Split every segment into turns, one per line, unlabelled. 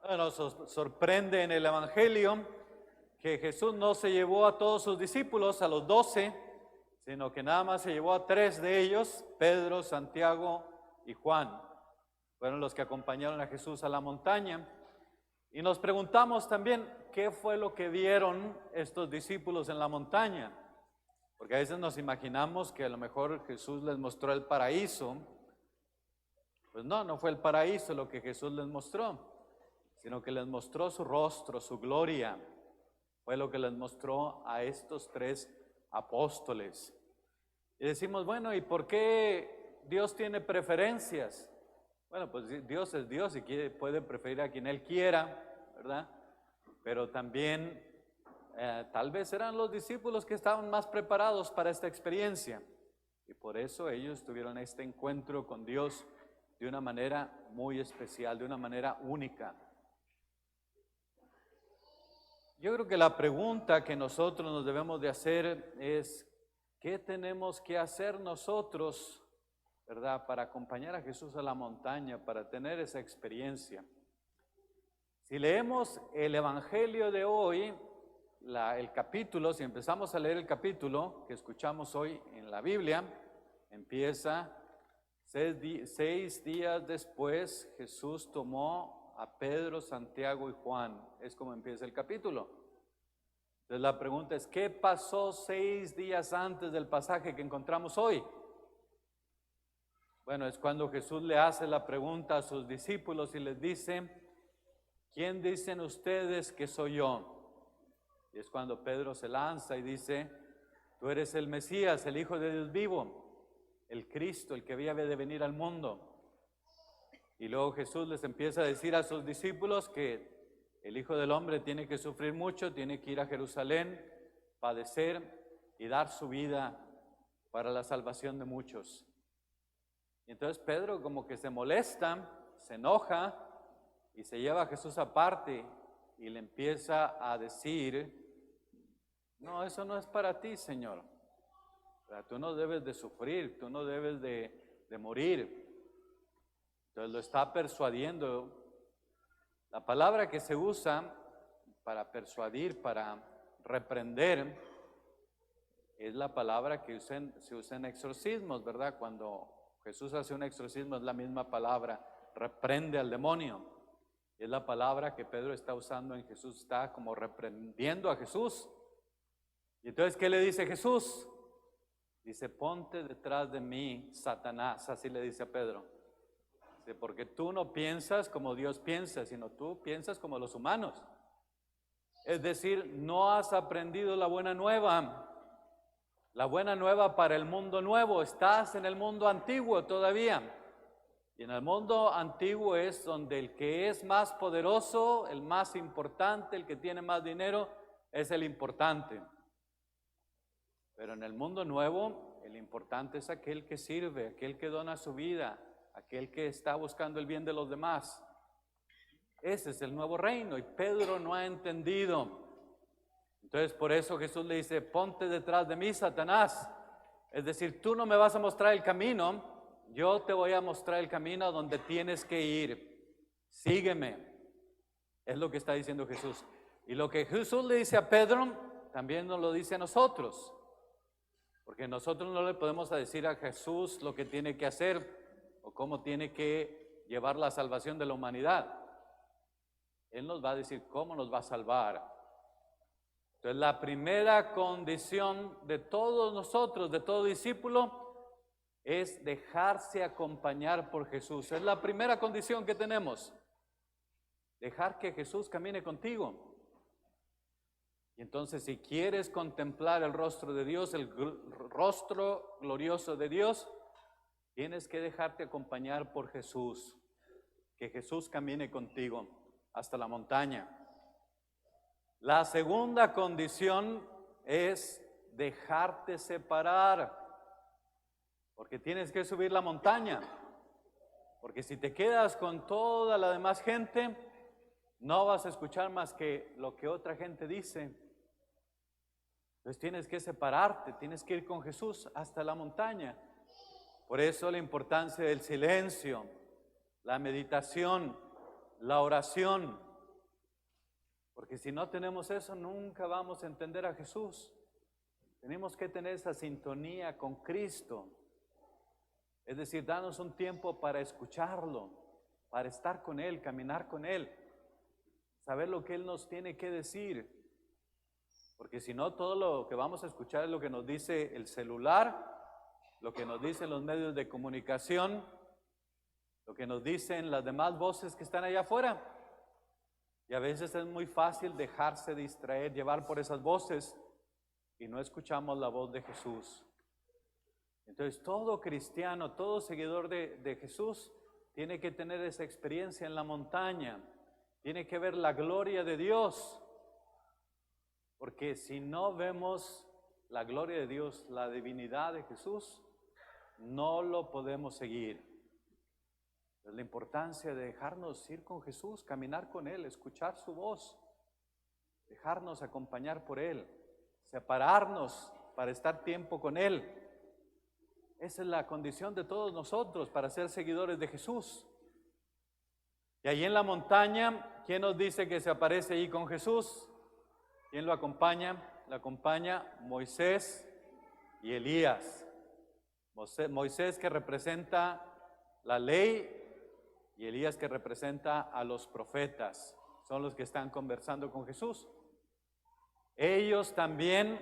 Nos sorprende en el Evangelio que Jesús no se llevó a todos sus discípulos, a los 12, sino que nada más se llevó a 3 de ellos, Pedro, Santiago y Juan. Fueron los que acompañaron a Jesús a la montaña. Y nos preguntamos también, ¿qué fue lo que vieron estos discípulos en la montaña? Porque a veces nos imaginamos que a lo mejor Jesús les mostró el paraíso. Pues no fue el paraíso lo que Jesús les mostró, sino que les mostró su rostro, su gloria. Fue lo que les mostró a estos 3 apóstoles. Y decimos, bueno, ¿y por qué Dios tiene preferencias? Bueno, pues Dios es Dios y puede preferir a quien Él quiera, ¿verdad? Pero también tal vez eran los discípulos que estaban más preparados para esta experiencia. Y por eso ellos tuvieron este encuentro con Dios de una manera muy especial, de una manera única. Yo creo que la pregunta que nosotros nos debemos de hacer es, ¿qué tenemos que hacer nosotros, verdad, para acompañar a Jesús a la montaña, para tener esa experiencia? Si leemos el Evangelio de hoy, el capítulo, si empezamos a leer el capítulo que escuchamos hoy en la Biblia, empieza 6 días después, Jesús tomó a Pedro, Santiago y Juan. Es como empieza el capítulo. Entonces la pregunta es, ¿qué pasó 6 días antes del pasaje que encontramos hoy? Bueno, es cuando Jesús le hace la pregunta a sus discípulos y les dice, ¿quién dicen ustedes que soy yo? Y es cuando Pedro se lanza y dice, tú eres el Mesías, el Hijo de Dios vivo, el Cristo, el que había de venir al mundo. Y luego Jesús les empieza a decir a sus discípulos que el Hijo del Hombre tiene que sufrir mucho, tiene que ir a Jerusalén, padecer y dar su vida para la salvación de muchos. Y entonces Pedro como que se molesta, se enoja y se lleva a Jesús aparte y le empieza a decir, no, eso no es para ti, Señor. O sea, tú no debes de sufrir, tú no debes de morir. Entonces lo está persuadiendo. La palabra que se usa para persuadir, para reprender, es la palabra que se usa en exorcismos, ¿verdad? Cuando Jesús hace un exorcismo es la misma palabra, reprende al demonio. Es la palabra que Pedro está usando en Jesús, está como reprendiendo a Jesús. Y entonces, ¿qué le dice Jesús? Dice, ponte detrás de mí, Satanás, así le dice a Pedro. Dice, porque tú no piensas como Dios piensa, sino tú piensas como los humanos. Es decir, no has aprendido la buena nueva. La buena nueva para el mundo nuevo. Estás en el mundo antiguo todavía. Y en el mundo antiguo es donde el que es más poderoso, el más importante, el que tiene más dinero, es el importante. Pero en el mundo nuevo, el importante es aquel que sirve, aquel que dona su vida, aquel que está buscando el bien de los demás. Ese es el nuevo reino y Pedro no ha entendido. Entonces por eso Jesús le dice, ponte detrás de mí, Satanás. Es decir, tú no me vas a mostrar el camino, yo te voy a mostrar el camino a donde tienes que ir. Sígueme. Es lo que está diciendo Jesús. Y lo que Jesús le dice a Pedro, también nos lo dice a nosotros. Porque nosotros no le podemos decir a Jesús lo que tiene que hacer o cómo tiene que llevar la salvación de la humanidad. Él nos va a decir cómo nos va a salvar. Entonces, la primera condición de todos nosotros, de todo discípulo, es dejarse acompañar por Jesús. Es la primera condición que tenemos. Dejar que Jesús camine contigo. Y entonces, si quieres contemplar el rostro de Dios, el rostro glorioso de Dios, tienes que dejarte acompañar por Jesús. Que Jesús camine contigo hasta la montaña. La segunda condición es dejarte separar, porque tienes que subir la montaña. Porque si te quedas con toda la demás gente, no vas a escuchar más que lo que otra gente dice. Entonces tienes que separarte, tienes que ir con Jesús hasta la montaña. Por eso la importancia del silencio, la meditación, la oración. Porque si no tenemos eso, nunca vamos a entender a Jesús. Tenemos que tener esa sintonía con Cristo. Es decir, darnos un tiempo para escucharlo, para estar con Él, caminar con Él, saber lo que Él nos tiene que decir. Porque si no, todo lo que vamos a escuchar es lo que nos dice el celular, lo que nos dicen los medios de comunicación, lo que nos dicen las demás voces que están allá afuera. Y a veces es muy fácil dejarse distraer, llevar por esas voces y no escuchamos la voz de Jesús. Entonces todo cristiano, todo seguidor de Jesús tiene que tener esa experiencia en la montaña, tiene que ver la gloria de Dios, porque si no vemos la gloria de Dios, la divinidad de Jesús, no lo podemos seguir. Es la importancia de dejarnos ir con Jesús, caminar con Él, escuchar su voz, dejarnos acompañar por Él, separarnos para estar tiempo con Él. Esa es la condición de todos nosotros para ser seguidores de Jesús. Y allí en la montaña, ¿quién nos dice que se aparece ahí con Jesús? ¿Quién lo acompaña? Lo acompaña Moisés y Elías. Moisés que representa la ley y Elías que representa a los profetas. Son los que están conversando con Jesús. Ellos también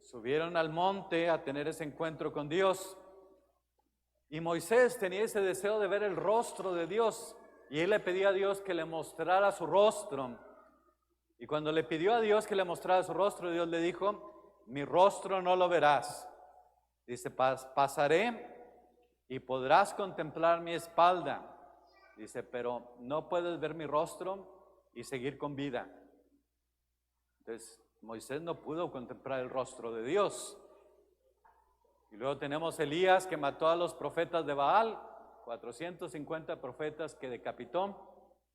subieron al monte a tener ese encuentro con Dios. Y Moisés tenía ese deseo de ver el rostro de Dios. Y él le pedía a Dios que le mostrara su rostro. Y cuando le pidió a Dios que le mostrara su rostro, Dios le dijo: mi rostro no lo verás. Dice, pasaré y podrás contemplar mi espalda. Dice, pero no puedes ver mi rostro y seguir con vida. Entonces, Moisés no pudo contemplar el rostro de Dios. Y luego tenemos Elías, que mató a los profetas de Baal, 450 profetas que decapitó,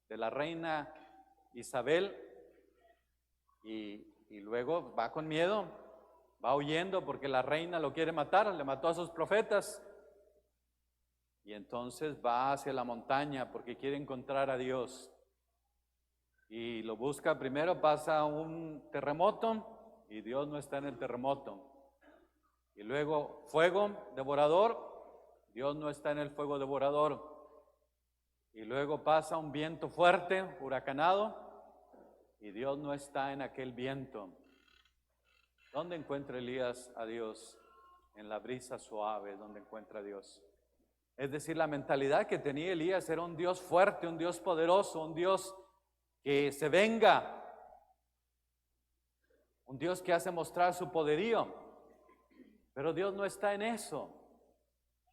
de la reina Isabel. Y luego va con miedo, va huyendo porque la reina lo quiere matar, le mató a sus profetas. Y entonces va hacia la montaña porque quiere encontrar a Dios. Y lo busca, primero pasa un terremoto y Dios no está en el terremoto. Y luego fuego devorador, Dios no está en el fuego devorador. Y luego pasa un viento fuerte, huracanado, y Dios no está en aquel viento. ¿Dónde encuentra Elías a Dios? En la brisa suave, donde encuentra a Dios. Es decir, la mentalidad que tenía Elías era un Dios fuerte, un Dios poderoso, un Dios que se venga, un Dios que hace mostrar su poderío. Pero Dios no está en eso.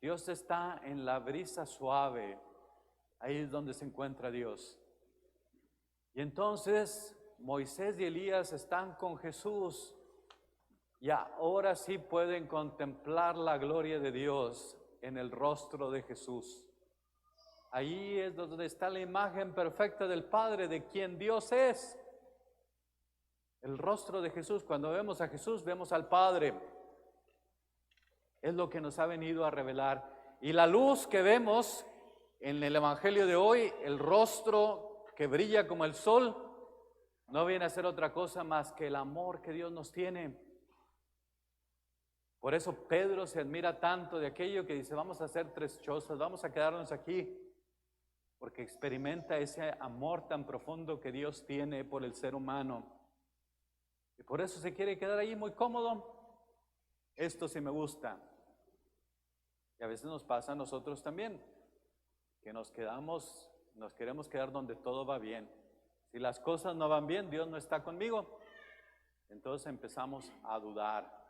Dios está en la brisa suave. Ahí es donde se encuentra Dios. Y entonces Moisés y Elías están con Jesús y ahora sí pueden contemplar la gloria de Dios en el rostro de Jesús. Ahí es donde está la imagen perfecta del Padre, de quien Dios es. El rostro de Jesús, cuando vemos a Jesús, vemos al Padre. Es lo que nos ha venido a revelar. Y la luz que vemos en el Evangelio de hoy, el rostro que brilla como el sol, no viene a ser otra cosa más que el amor que Dios nos tiene. Por eso Pedro se admira tanto de aquello que dice, vamos a hacer 3 chozas, vamos a quedarnos aquí, porque experimenta ese amor tan profundo que Dios tiene por el ser humano. Y por eso se quiere quedar ahí muy cómodo. Esto sí me gusta. Y a veces nos pasa a nosotros también, que nos queremos quedar donde todo va bien. Si las cosas no van bien, Dios no está conmigo. Entonces empezamos a dudar.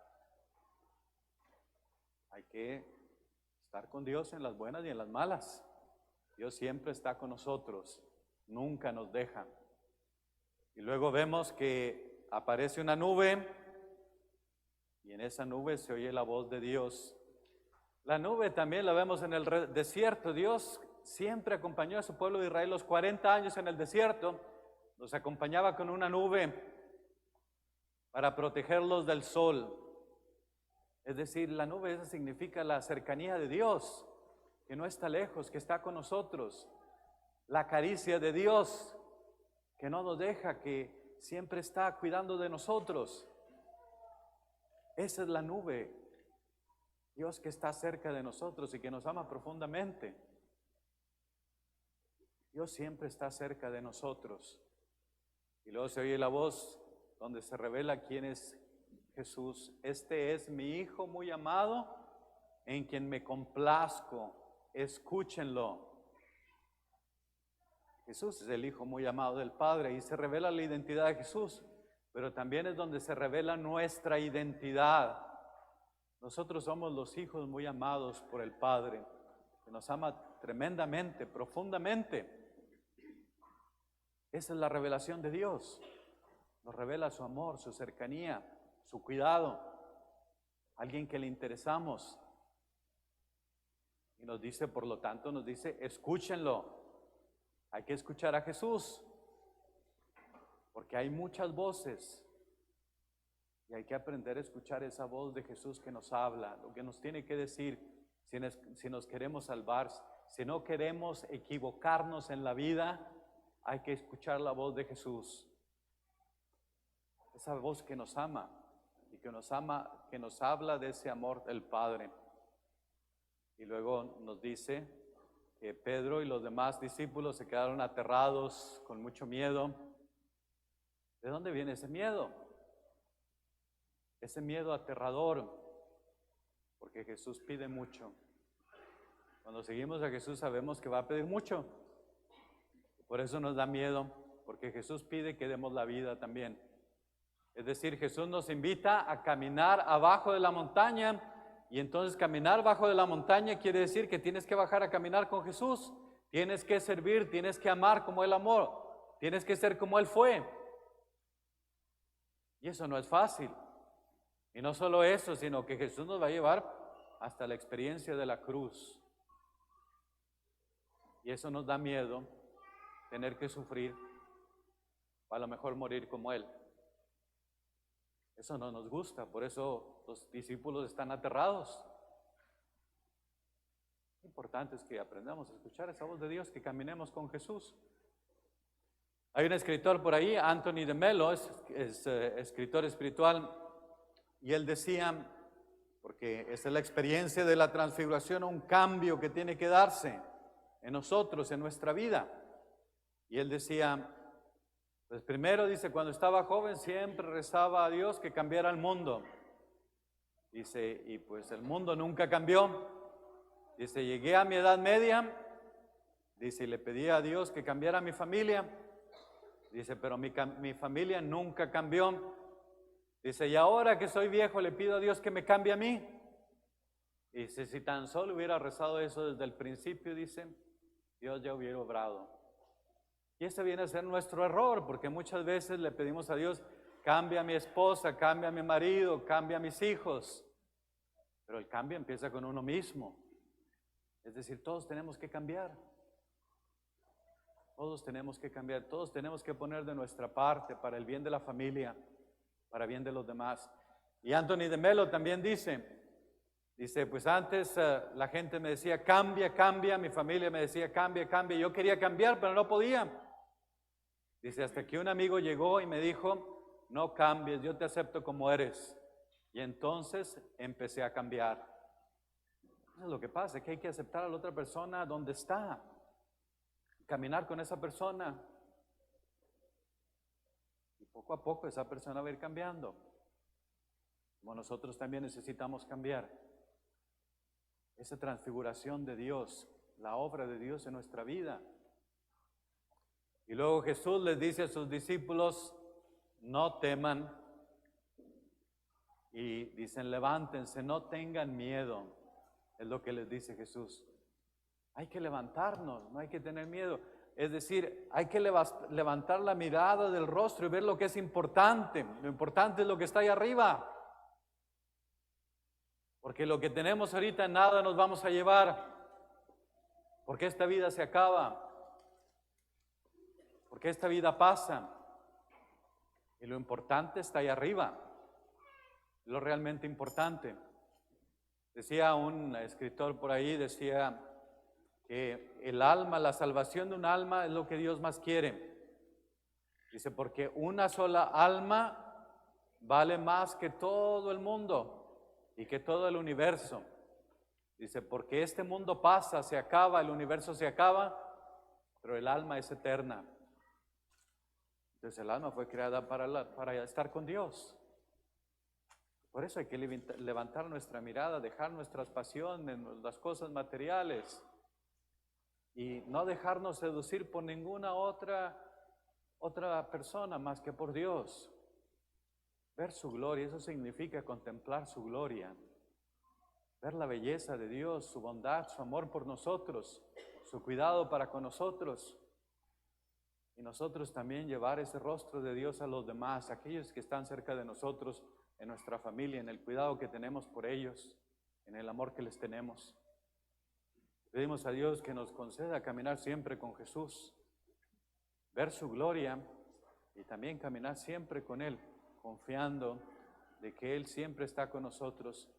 Hay que estar con Dios en las buenas y en las malas. Dios siempre está con nosotros, nunca nos deja. Y luego vemos que aparece una nube y en esa nube se oye la voz de Dios. La nube también la vemos en el desierto. Dios siempre acompañó a su pueblo de Israel los 40 años en el desierto. Los acompañaba con una nube para protegerlos del sol. Es decir, la nube esa significa la cercanía de Dios, que no está lejos, que está con nosotros. La caricia de Dios, que no nos deja, que siempre está cuidando de nosotros. Esa es la nube. Dios que está cerca de nosotros y que nos ama profundamente. Dios siempre está cerca de nosotros. Y luego se oye la voz donde se revela quién es Jesús. Este es mi Hijo muy amado, en quien me complazco. Escúchenlo. Jesús es el Hijo muy amado del Padre y se revela la identidad de Jesús, pero también es donde se revela nuestra identidad. Nosotros somos los hijos muy amados por el Padre, que nos ama tremendamente, profundamente. Esa es la revelación de Dios. Nos revela su amor, su cercanía, su cuidado. Alguien que le interesamos. Y nos dice, por lo tanto, nos dice, escúchenlo. Hay que escuchar a Jesús. Porque hay muchas voces. Y hay que aprender a escuchar esa voz de Jesús que nos habla, lo que nos tiene que decir si nos queremos salvar, si no queremos equivocarnos en la vida. Hay que escuchar la voz de Jesús. Esa voz que nos ama y que nos habla de ese amor del Padre. Y luego nos dice que Pedro y los demás discípulos se quedaron aterrados, con mucho miedo. ¿De dónde viene ese miedo? Ese miedo aterrador, porque Jesús pide mucho. Cuando seguimos a Jesús sabemos que va a pedir mucho. Por eso nos da miedo, porque Jesús pide que demos la vida también. Es decir, Jesús nos invita a caminar abajo de la montaña, y entonces caminar bajo de la montaña quiere decir que tienes que bajar a caminar con Jesús. Tienes que servir, tienes que amar como Él amó, tienes que ser como Él fue. Y eso no es fácil. Y no solo eso, sino que Jesús nos va a llevar hasta la experiencia de la cruz. Y eso nos da miedo, tener que sufrir, o a lo mejor morir como Él. Eso no nos gusta, por eso los discípulos están aterrados. Lo importante es que aprendamos a escuchar esa voz de Dios, que caminemos con Jesús. Hay un escritor por ahí, Anthony de Mello, es escritor espiritual, y él decía, porque esa es la experiencia de la transfiguración, un cambio que tiene que darse en nosotros, en nuestra vida. Y él decía, pues primero dice, cuando estaba joven siempre rezaba a Dios que cambiara el mundo. Dice, y pues el mundo nunca cambió. Dice, llegué a mi edad media, dice, y le pedí a Dios que cambiara mi familia. Dice, pero mi familia nunca cambió. Dice, y ahora que soy viejo le pido a Dios que me cambie a mí. Dice, si tan solo hubiera rezado eso desde el principio, dice, Dios ya hubiera obrado. Y ese viene a ser nuestro error, porque muchas veces le pedimos a Dios, cambia a mi esposa, cambia a mi marido, cambia a mis hijos. Pero el cambio empieza con uno mismo. Es decir, todos tenemos que cambiar. Todos tenemos que cambiar, todos tenemos que poner de nuestra parte para el bien de la familia, para el bien de los demás. Y Anthony de Mello también dice, pues antes la gente me decía, cambia, cambia, mi familia me decía, cambia, cambia, yo quería cambiar, pero no podía. Dice, hasta que un amigo llegó y me dijo, no cambies, yo te acepto como eres. Y entonces empecé a cambiar. Eso es lo que pasa, que hay que aceptar a la otra persona donde está. Caminar con esa persona. Y poco a poco esa persona va a ir cambiando. Como nosotros también necesitamos cambiar. Esa transfiguración de Dios, la obra de Dios en nuestra vida. Y luego Jesús les dice a sus discípulos, no teman. Y dicen, levántense, no tengan miedo. Es lo que les dice Jesús. Hay que levantarnos, no hay que tener miedo. Es decir, hay que levantar la mirada del rostro y ver lo que es importante. Lo importante es lo que está ahí arriba. Porque lo que tenemos ahorita nada nos vamos a llevar. Porque esta vida se acaba. Porque esta vida pasa. Y lo importante está ahí arriba. Lo realmente importante. Decía un escritor por ahí, decía que el alma, la salvación de un alma es lo que Dios más quiere. Dice, porque una sola alma vale más que todo el mundo y que todo el universo. Dice, porque este mundo pasa, se acaba, el universo se acaba, pero el alma es eterna. Entonces el alma fue creada para estar con Dios. Por eso hay que levantar nuestra mirada, dejar nuestras pasiones, las cosas materiales y no dejarnos seducir por ninguna otra persona más que por Dios. Ver su gloria, eso significa contemplar su gloria. Ver la belleza de Dios, su bondad, su amor por nosotros, su cuidado para con nosotros. Y nosotros también llevar ese rostro de Dios a los demás, aquellos que están cerca de nosotros, en nuestra familia, en el cuidado que tenemos por ellos, en el amor que les tenemos. Pedimos a Dios que nos conceda caminar siempre con Jesús, ver su gloria y también caminar siempre con Él, confiando de que Él siempre está con nosotros,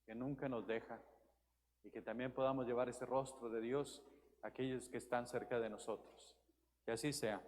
que nunca nos deja y que también podamos llevar ese rostro de Dios a aquellos que están cerca de nosotros. Que así sea.